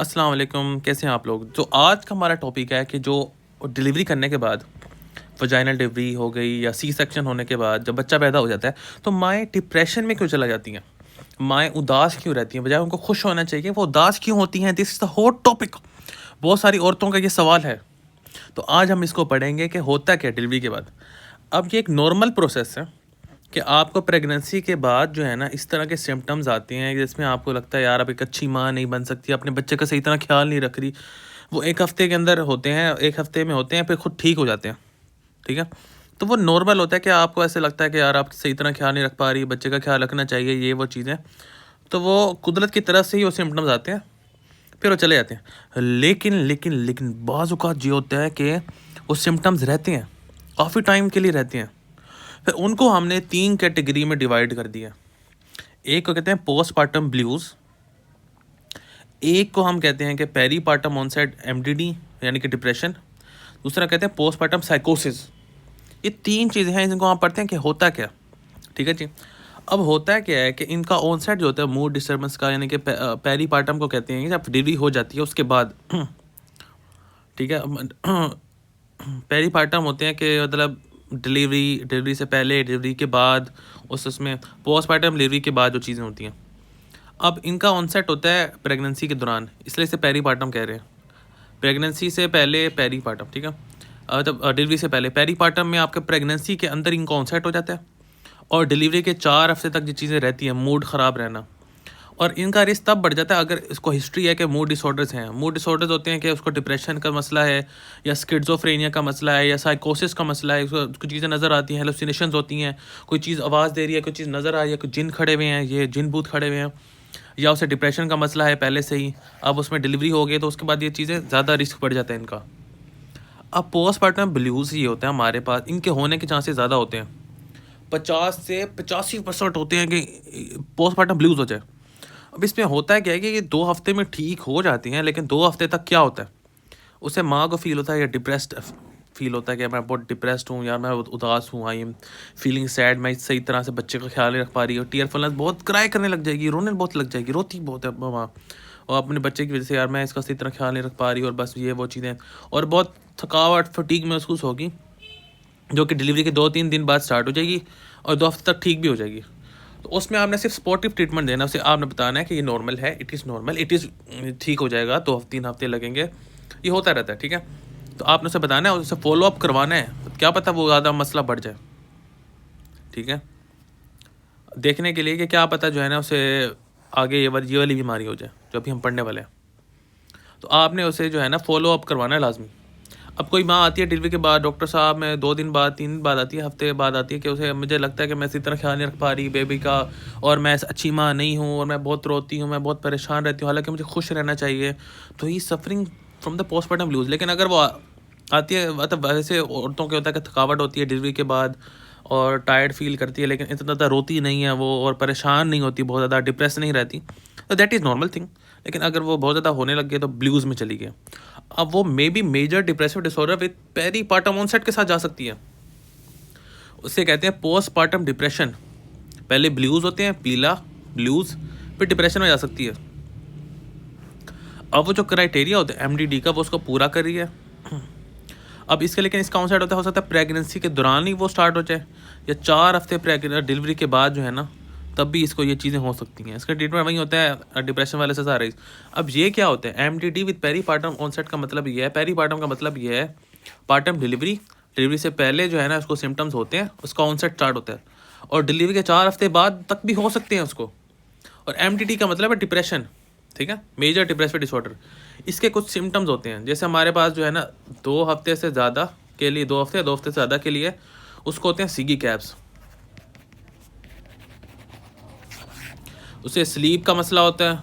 अस्सलाम वालेकुम, कैसे हैं आप लोग। तो आज का हमारा टॉपिक है कि जो डिलीवरी करने के बाद वजाइनल डिलीवरी हो गई या सी सेक्शन होने के बाद जब बच्चा पैदा हो जाता है तो माएँ डिप्रेशन में क्यों चला जाती हैं, माएँ उदास क्यों रहती हैं, बजाय उनको खुश होना चाहिए वो उदास क्यों होती हैं। This is the hot topic, बहुत सारी औरतों का ये सवाल है। तो आज हम इसको पढ़ेंगे कि होता क्या डिलीवरी के बाद। अब ये एक नॉर्मल प्रोसेस है कि आपको प्रेगनेंसी के बाद जो है ना इस तरह के सिम्टम्स आते हैं जिसमें आपको लगता है यार अब एक अच्छी माँ नहीं बन सकती, अपने बच्चे का सही तरह ख्याल नहीं रख रही। वो एक हफ्ते के अंदर होते हैं, एक हफ्ते में होते हैं, फिर खुद ठीक हो जाते हैं। ठीक है, तो वो नॉर्मल होता है कि आपको ऐसे लगता है कि यार आप सही तरह ख्याल नहीं रख पा रही, बच्चे का ख्याल रखना चाहिए, ये वो चीज़ें। तो वो कुदरत की तरफ से ही वो सिम्टम्स आते हैं, फिर वो चले जाते हैं। लेकिन लेकिन लेकिन बाज़ औक़ात ये होता है कि वो सिम्टम्स रहते हैं, काफ़ी टाइम के लिए रहते हैं। फिर उनको हमने 3 कैटेगरी में डिवाइड कर दिया। एक को कहते हैं पोस्टपार्टम ब्लूज़, एक को हम कहते हैं कि पेरीपार्टम ऑनसेट एमडीडी यानी कि डिप्रेशन, दूसरा कहते हैं पोस्टपार्टम साइकोसिस। ये 3 चीज़ें हैं जिनको हम पढ़ते हैं कि होता क्या। ठीक है जी। अब होता है क्या है कि इनका ऑनसेट जो होता है मूड डिस्टर्बेंस का, यानी कि पेरीपार्टम को कहते हैं जब डिलीवरी हो जाती है उसके बाद। ठीक है, पेरीपार्टम होते हैं कि मतलब डिलीवरी से पहले, डिलीवरी के बाद, उसमें पोस्टपार्टम डिलीवरी के बाद जो चीज़ें होती हैं। अब इनका ऑनसेट होता है प्रेगनेंसी के दौरान, इसलिए इसे पेरीपार्टम कह रहे हैं। प्रेगनेंसी से पहले पेरीपार्टम, ठीक है, जब डिलीवरी से पहले पेरीपार्टम में आपके प्रेगनेंसी के अंदर इनका ऑनसेट हो जाता है और डिलीवरी के 4 हफ्ते तक जो चीज़ें रहती हैं, मूड ख़राब रहना, और इनका रिस्क तब बढ़ जाता है अगर इसको हिस्ट्री है कि मूड डिसऑर्डर्स हैं। मूड डिसऑर्डर्स होते हैं कि उसको डिप्रेशन का मसला है या स्किज़ोफ्रेनिया का मसला है या साइकोसिस का मसला है। उसको चीज़ें नज़र आती हैं, हेलुसिनेशंस होती हैं, कोई चीज़ आवाज़ दे रही है, कोई चीज़ नज़र आ रही है, कोई जिन खड़े हुए हैं, ये जिन भूत खड़े हुए हैं, या उसे डिप्रेशन का मसला है पहले से ही, अब उसमें डिलीवरी हो गई तो उसके बाद ये चीज़ें ज़्यादा रिस्क बढ़ जाता है इनका। अब पोस्टपार्टम ब्लूज़ ये होता है हमारे पास, इनके होने के चांसेस ज़्यादा होते हैं। 50 से 85% होते हैं कि पोस्टपार्टम ब्लूज़ हो जाए। अब इसमें होता है क्या है कि ये 2 हफ्ते में ठीक हो जाती हैं, लेकिन 2 हफ्ते तक क्या होता है, उसे माँ को फ़ील होता है या डिप्रेस्ड फ़ील होता है कि मैं बहुत डिप्रेस्ड हूँ यार, मैं उदास हूँ, आई एम फीलिंग सैड, मैं सही तरह से बच्चे का ख्याल नहीं रख पा रही हूँ। टीयरफुलनेस, बहुत क्राई करने लग जाएगी, रोने बहुत लग जाएगी, रोती बहुत है माँ, और अपने बच्चे की वजह से यार मैं इसका सही तरह ख्याल नहीं रख पा रही, और बस ये वो चीज़ें, और बहुत थकावट, फटीग महसूस होगी, जो कि डिलीवरी के 2-3 दिन बाद स्टार्ट हो जाएगी और 2 हफ्ते तक ठीक भी हो जाएगी। तो उसमें आपने सिर्फ सपोर्टिव ट्रीटमेंट देना है, उसे आपने बताना है कि ये नॉर्मल है, it is normal, it is ठीक हो जाएगा, 2-3 हफ्ते लगेंगे, ये होता रहता है। ठीक है, तो आपने उसे बताना है और उसे फॉलो अप करवाना है, क्या पता वो ज़्यादा मसला बढ़ जाए। ठीक है, देखने के लिए कि क्या पता जो है ना उसे आगे ये वाली बीमारी हो जाए जो अभी हम पढ़ने वाले हैं। तो आपने उसे जो है ना फॉलो अप करवाना है लाजमी। अब कोई माँ आती है डिलीवरी के बाद, डॉक्टर साहब मैं 2 दिन बाद, 3 दिन बाद आती है, हफ्ते बाद आती है कि उसे मुझे लगता है कि मैं इसी तरह ख्याल नहीं रख पा रही बेबी का, और मैं अच्छी माँ नहीं हूँ, और मैं बहुत रोती हूँ, मैं बहुत परेशान रहती हूँ, हालांकि मुझे खुश रहना चाहिए। तो he suffering from the postpartum blues. लेकिन अगर वो आती है, मतलब वैसे औरतों के होता है कि थकावट होती है डिलीवरी के बाद और टायर्ड फील करती है, लेकिन इतना ज़्यादा रोती नहीं है वो, और परेशान नहीं होती, बहुत ज़्यादा डिप्रेस नहीं रहती, तो दैट इज़ नॉर्मल थिंग। लेकिन अगर वो बहुत ज़्यादा होने लग गए तो ब्लूज़ में चली गई, अब वो may be major depressive disorder with peripartum onset के साथ जा सकती है। उसे कहते हैं पोस्टपार्टम डिप्रेशन। पहले ब्लूज़ होते हैं, पीला ब्लूज़, फिर डिप्रेशन में जा सकती है। अब वो जो क्राइटेरिया होता है एमडीडी का, वो उसको पूरा कर रही है। अब इसके, लेकिन इसका ऑनसेट होता है, हो सकता है प्रेगनेंसी के दौरान ही वो स्टार्ट हो जाए, या 4 हफ्ते डिलीवरी के बाद जो है ना, तब भी इसको ये चीज़ें हो सकती हैं। इसका ट्रीटमेंट वही होता है डिप्रेशन वाले से सारे। अब ये क्या होता है एमडीडी विद पेरीपार्टम ऑनसेट का मतलब ये है, पेरीपार्टम का मतलब ये है पार्टम डिलीवरी से पहले जो है ना उसको सिम्टम्स होते हैं, उसका ऑनसेट स्टार्ट होता है, और डिलीवरी के 4 हफ्ते बाद तक भी हो सकते हैं उसको। और एमडीडी का मतलब है डिप्रेशन, ठीक है, मेजर डिप्रेसिव डिसऑर्डर। इसके कुछ सिम्टम्स होते हैं, जैसे हमारे पास जो है ना 2 हफ्ते से ज़्यादा के लिए, 2 हफ्ते से ज़्यादा के लिए उसको होते हैं सीगी कैप्स। उसे स्लीप का मसला होता है,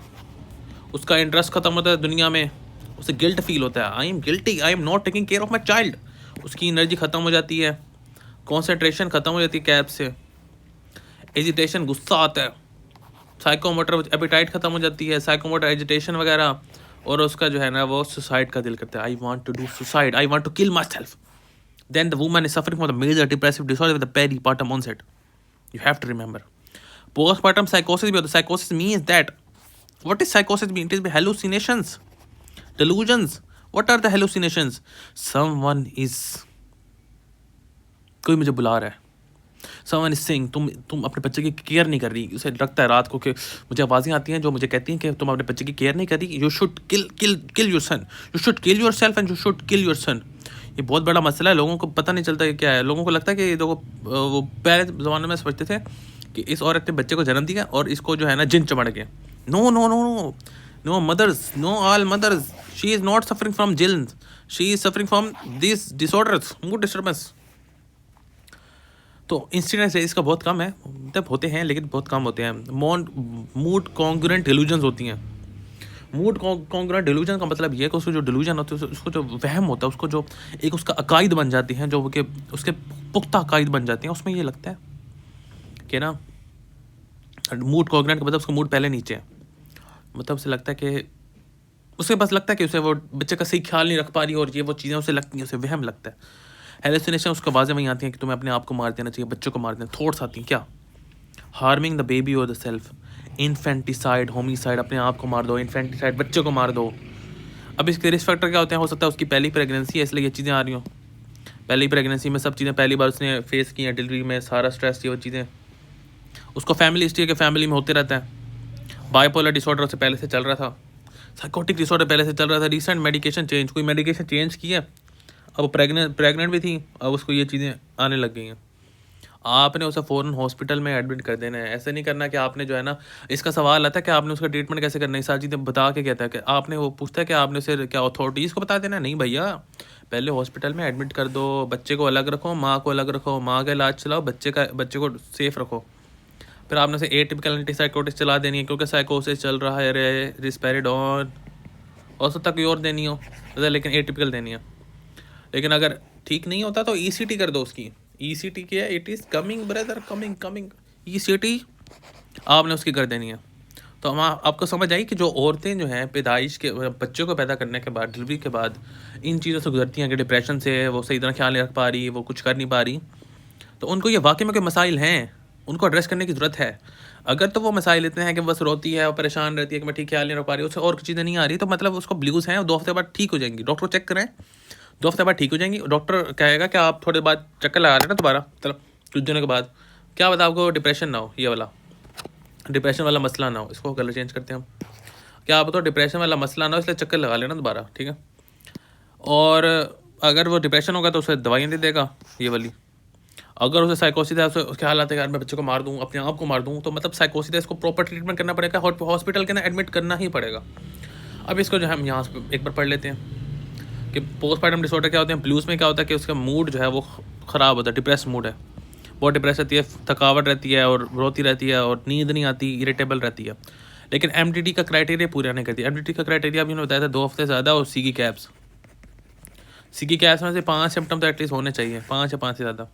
उसका इंटरेस्ट ख़त्म होता है दुनिया में, उसे गिल्ट फील होता है, I am guilty, I am not taking care of my child. उसकी एनर्जी ख़त्म हो जाती है, कॉन्सेंट्रेशन ख़त्म हो जाती है कैप से, एजिटेशन, गुस्सा आता है, साइकोमोटर एपिटाइट ख़त्म हो जाती है, साइकोमोटर एजिटेशन वगैरह, और उसका जो है ना वो सुसाइड का दिल करता है, I want to do suicide, I want to kill myself. Then the woman is suffering from the major depressive disorder with the peripartum onset. You have to remember. Postpartum साइकोसिस भी होता है। साइकोसिस means that, what is psychosis mean? It is hallucinations. Delusions. What are the hallucinations? Someone is, कोई मुझे बुला रहा है. Someone is saying, तुम अपने बच्चे की केयर नहीं कर रही. उसे लगता है रात को कि मुझे आवाज़ें आती हैं जो मुझे कहती हैं कि तुम अपने बच्चे की केयर नहीं कर रही. You should kill your son. You should kill yourself and you should kill your son. ये बहुत बड़ा मसला है. लोगों को पता नहीं चलता ये क्या है. लोगों को लगता है कि देखो वो पहले ज़माने में समझते थे कि इस औरत ने बच्चे को जन्म दिया और इसको जो है ना जिन चमड़ गए. No no no no no mothers, no all mothers, she is not suffering from जिन, she is suffering from this disorders, mood disturbance. तो इंसिडेंस इसका बहुत कम है, मतलब होते हैं लेकिन बहुत कम होते हैं. मूड कॉन्ग्रुएंट डिल्यूजन्स होती हैं. मूड कॉन्ग्रुएंट डिल्यूजन का मतलब ये है कि उसको जो डिल्यूजन होता है, उसको जो वहम होता है, उसको जो एक उसका अकायद बन जाती हैं, जो कि उसके पुख्ता अकायद बन जाते हैं, उसमें ये लगता है कि ना मूड कॉन्ग्रुएंट का मतलब उसका मूड पहले नीचे है. मतलब उसे लगता है कि उसे बस लगता है कि उसे वो बच्चे का सही ख्याल नहीं रख पा रही और ये वो चीज़ें उसे लगती हैं, उसे वहम लगता है. हेलुसिनेशन उसको आवाज़ें वहीं आती हैं कि तुम्हें अपने आप को मार देना चाहिए, बच्चों को मार देना. थॉट्स आती हैं क्या? हार्मिंग द बेबी और द सेल्फ, इन्फेंटिसाइड, होमिसाइड, अपने आप को मार दो, इन्फेंटिसाइड, बच्चे को मार दो. अब इसके रिस्क फैक्टर क्या होते हैं? हो सकता है उसकी पहली प्रेगनेंसी है इसलिए ये चीज़ें आ रही हों. पहली प्रेगनेंसी में सब चीज़ें पहली बार उसने फेस की हैं, डिलीवरी में सारा स्ट्रेस, ये वो चीज़ें. उसको फैमिली हिस्ट्री के फैमिली में होते रहता है. बाइपोलर डिसऑर्डर उससे पहले से चल रहा था, साइकोटिक डिसऑर्डर पहले से चल रहा था. रिसेंट मेडिकेशन चेंज, कोई मेडिकेशन चेंज की है, अब प्रेग्नेंट भी थी, अब उसको ये चीज़ें आने लग गई हैं. आपने उसे फ़ौरन हॉस्पिटल में एडमिट कर देना है. ऐसे नहीं करना कि आपने जो है ना, इसका सवाल आता है कि आपने उसका ट्रीटमेंट कैसे करना है, सारी चीज़ें बता के कहता है कि आपने, वो पूछता है कि आपने उसे क्या अथॉरिटीज़ को बता देना है. नहीं भैया, पहले हॉस्पिटल में एडमिट कर दो, बच्चे को अलग रखो, माँ को अलग रखो, माँ का इलाज चलाओ, बच्चे को सेफ़ रखो. फिर आपने उसे एटिपिकल एंटीसाइकोटिक्स चला देनी है क्योंकि साइकोसिस चल रहा है, रिस्पेरिडोन, हो सकता कोई और देनी हो, लेकिन एटिपिकल देनी है. लेकिन अगर ठीक नहीं होता तो ECT कर दो उसकी. ECT क्या है? It is coming brother, coming. ECT आपने उसकी कर देनी है. तो हम आपको समझ आई कि जो औरतें जो हैं पैदाइश के बच्चों को पैदा करने के बाद, डिलीवरी के बाद इन चीज़ों से गुजरती हैं कि डिप्रेशन से वो सही तरह ख्याल नहीं रख पा रही, वो कुछ कर नहीं पा रही, तो उनको ये वाकई में कोई मसाइल हैं, उनको एड्रेस करने की ज़रूरत है. अगर तो वो मसाइल इतने हैं कि बस रोती है और परेशान रहती है कि मैं ठीक ख्याल नहीं रख पा रही, उससे और चीज़ें नहीं आ रही, तो मतलब उसको ब्लूज़ हैं, 2 हफ्ते बाद ठीक हो जाएंगी. डॉक्टर को चेक करें, 2 हफ्ते बाद ठीक हो जाएंगी. डॉक्टर कहेगा कि आप थोड़े बाद चक्कर लगा लेना दोबारा, मतलब कुछ दिनों के बाद. क्या बता, आपको डिप्रेशन ना हो, ये वाला डिप्रेशन वाला मसला ना हो. इसको कलर चेंज करते हैं हम. क्या आप तो डिप्रेशन वाला मसला ना हो, इसलिए चक्कर लगा लेना दोबारा, ठीक है. और अगर वो डिप्रेशन होगा तो उसे दवाइयाँ दे देगा ये वाली. अगर उसे साइकोसिस है, उसके हालात है यार मैं बच्चे को मार दूँ, अपने आप को मार दूँ, तो मतलब साइकोसिस है, इसको प्रॉपर ट्रीटमेंट करना पड़ेगा, हॉस्पिटल के ना एडमिट करना ही पड़ेगा. अब इसको जो है हम यहाँ से एक बार पढ़ लेते हैं कि पोस्टमार्टम डिसऑर्डर क्या होते हैं. ब्लूज़ में क्या होता है कि उसका मूड जो है वो ख़राब होता है, डिप्रेस मूड है, बहुत डिप्रेस रहती है, थकावट रहती है और रोती रहती है और नींद नहीं आती, इरिटेबल रहती है. लेकिन MDT का क्राइटेरिया पूरा नहीं करती. MDT का क्राइटेरिया अभी मैंने बताया था 2 हफ्ते से ज़्यादा, और सीगी कैप्स में से 5 सिम्टम तो एटलीस्ट होने चाहिए, 5 या 5 से ज़्यादा.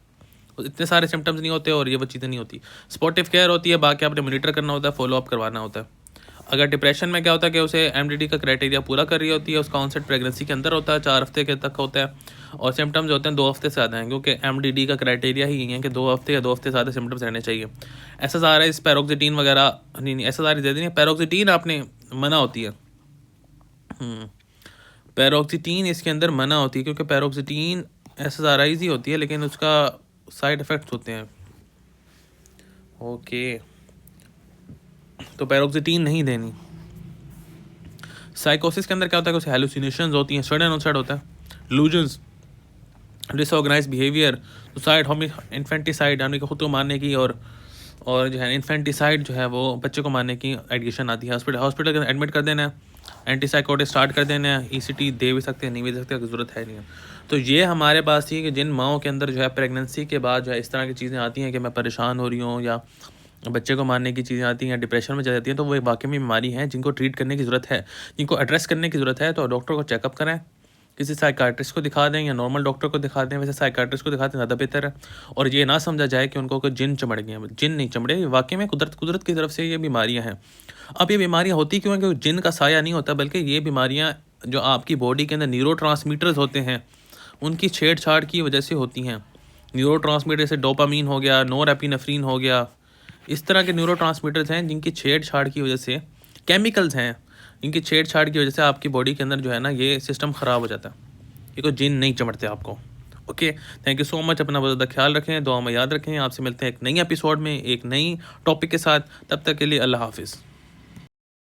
इतने सारे सिम्टम्स नहीं होते और ये वो चीज़ें नहीं होती. स्पॉटिव केयर होती है, बाकी आपने मॉनिटर करना होता है, फॉलो अप करवाना होता है. अगर डिप्रेशन में क्या होता है कि उसे MDT का क्राइटेरिया पूरा कर रही होती है, उसका ऑनसेट प्रेगनेंसी के अंदर होता है, 4 हफ्ते के तक होता है, और सिम्टम्स होते हैं 2 हफ्ते से ज़्यादा हैं, क्योंकि MDT का क्राइटेरिया ही है कि 2 हफ्ते या 2 हफ्ते से ज़्यादा सिम्टम्स रहने चाहिए. SSRIs, पैरोक्सिटीन वगैरह नहीं, SSRI दे देनी, पैरोक्सिटीन आपने मना होती है. पैरोक्सिटीन इसके अंदर मना होती है क्योंकि पैरोक्सिटीन SSRIs ही होती है, लेकिन उसका साइड इफ़ेक्ट्स होते हैं. ओके, तो पैरोक्सिटीन नहीं देनी. साइकोसिस के अंदर क्या होता है कि उसे हेलुसिनेशंस होती हैं, सडन ऑनसेट होता है, delusions, disorganised behaviour, suicide, infanticide यानी कि खुद को मारने की, और जो है इन्फेंटिसाइड जो है वो बच्चे को मारने की एडिशन आती है. हॉस्पिटल के एडमिट कर देना है, एंटीसाइकोटिक स्टार्ट कर देना है. ECT दे भी सकते हैं, नहीं भी दे सकते, ज़रूरत है नहीं है. तो ये हमारे पास थी कि जिन माओं के अंदर जो है प्रेगनेंसी के बाद जो है इस तरह की चीज़ें आती हैं कि मैं परेशान हो रही हूँ, या बच्चे को मारने की चीज़ें आती हैं, डिप्रेशन में चली जाती हैं, तो वो वाकई में बीमारी है जिनको ट्रीट करने की ज़रूरत है, जिनको एड्रेस करने की ज़रूरत है. तो डॉक्टर को चेकअप करें, किसी साइकाट्रिस्ट को दिखा दें या नॉर्मल डॉक्टर को दिखा दें. वैसे साइकाट्रिस्ट को दिखाते ज़्यादा बेहतर है. और ये ना समझा जाए कि उनको कोई जिन चमड़ गए हैं, जिन नहीं चमड़े, वाकई में कुदरत की तरफ से ये बीमारियाँ हैं. अब ये बीमारियाँ होती क्यों हैं? क्योंकि जिन का साया नहीं होता, बल्कि ये बीमारियाँ जो आपकी बॉडी के अंदर न्यूरोट्रांसमीटर्स होते हैं उनकी छेड़छाड़ की वजह से होती हैं. न्यूरोट्रांसमीटर जैसे डोपामीन हो गया, नोरेपिनेफ्रिन हो गया, इस तरह के न्यूरोट्रांसमीटर्स हैं जिनकी छेड़छाड़ की वजह से, केमिकल्स हैं इनकी छेड़छाड़ की वजह से आपकी बॉडी के अंदर जो है ना ये सिस्टम ख़राब हो जाता है, ये कोई जिन नहीं चमड़ते आपको। Okay, thank you so much, अपना बहुत ज़्यादा ख्याल रखें, दुआ में याद रखें। आपसे मिलते हैं एक नई एपिसोड में एक नई टॉपिक के साथ, तब तक के लिए अल्लाह हाफिज़।